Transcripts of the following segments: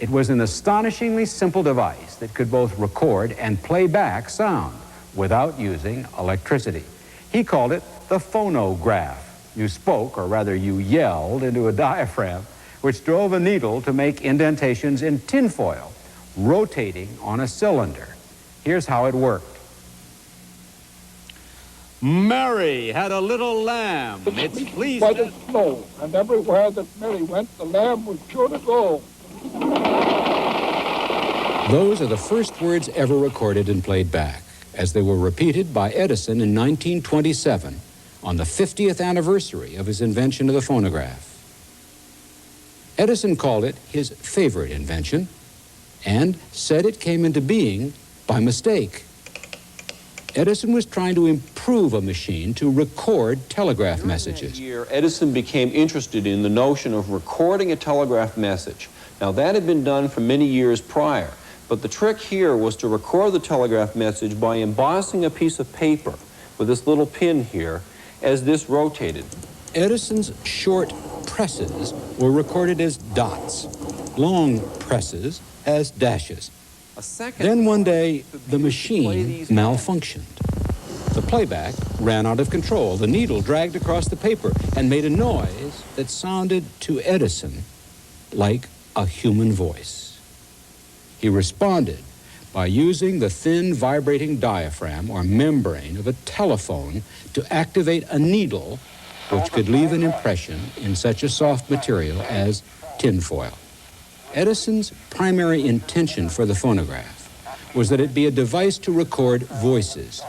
It was an astonishingly simple device that could both record and play back sound without using electricity. He called it the phonograph. You spoke, or rather you yelled, into a diaphragm, which drove a needle to make indentations in tinfoil, rotating on a cylinder. Here's how it worked. Mary had a little lamb. Its fleece by the snow, and everywhere that Mary went, the lamb was sure to go. Those are the first words ever recorded and played back, as they were repeated by Edison in 1927 on the 50th anniversary of his invention of the phonograph. Edison called it his favorite invention and said it came into being by mistake. Edison was trying to improve a machine to record telegraph messages. That year, Edison became interested in the notion of recording a telegraph message. Now, that had been done for many years prior, but the trick here was to record the telegraph message by embossing a piece of paper with this little pin here as this rotated. Edison's short presses were recorded as dots, long presses as dashes. Then one day, the machine malfunctioned. The playback ran out of control. The needle dragged across the paper and made a noise that sounded to Edison like a human voice. He responded by using the thin vibrating diaphragm or membrane of a telephone to activate a needle which could leave an impression in such a soft material as tinfoil. Edison's primary intention for the phonograph was that it be a device to record voices.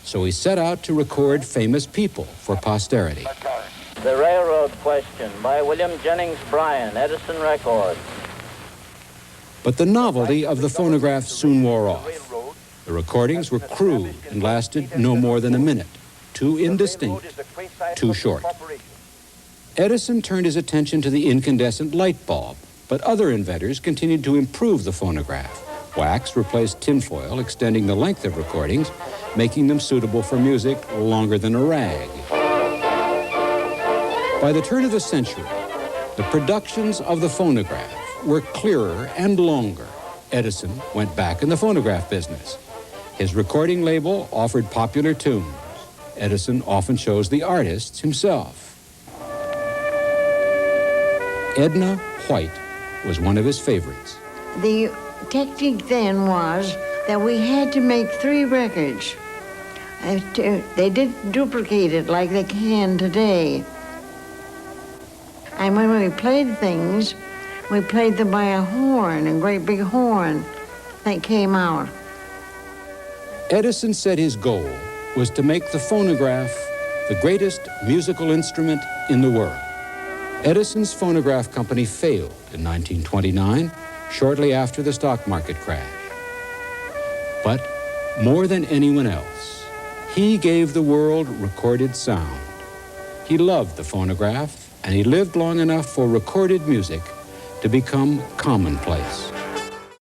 So he set out to record famous people for posterity. The Railroad Question by William Jennings Bryan, Edison Records. But the novelty of the phonograph soon wore off. The recordings were crude and lasted no more than a minute, too indistinct, too short. Edison turned his attention to the incandescent light bulb, but other inventors continued to improve the phonograph. Wax replaced tinfoil, extending the length of recordings, making them suitable for music longer than a rag. By the turn of the century, the productions of the phonograph were clearer and longer. Edison went back in the phonograph business. His recording label offered popular tunes. Edison often chose the artists himself. Edna White was one of his favorites. The technique then was that we had to make 3 records. They didn't duplicate it like they can today. And when we played things, we played them by a horn, a great big horn that came out. Edison said his goal was to make the phonograph the greatest musical instrument in the world. Edison's phonograph company failed in 1929, shortly after the stock market crash. But more than anyone else, he gave the world recorded sound. He loved the phonograph, and he lived long enough for recorded music to become commonplace.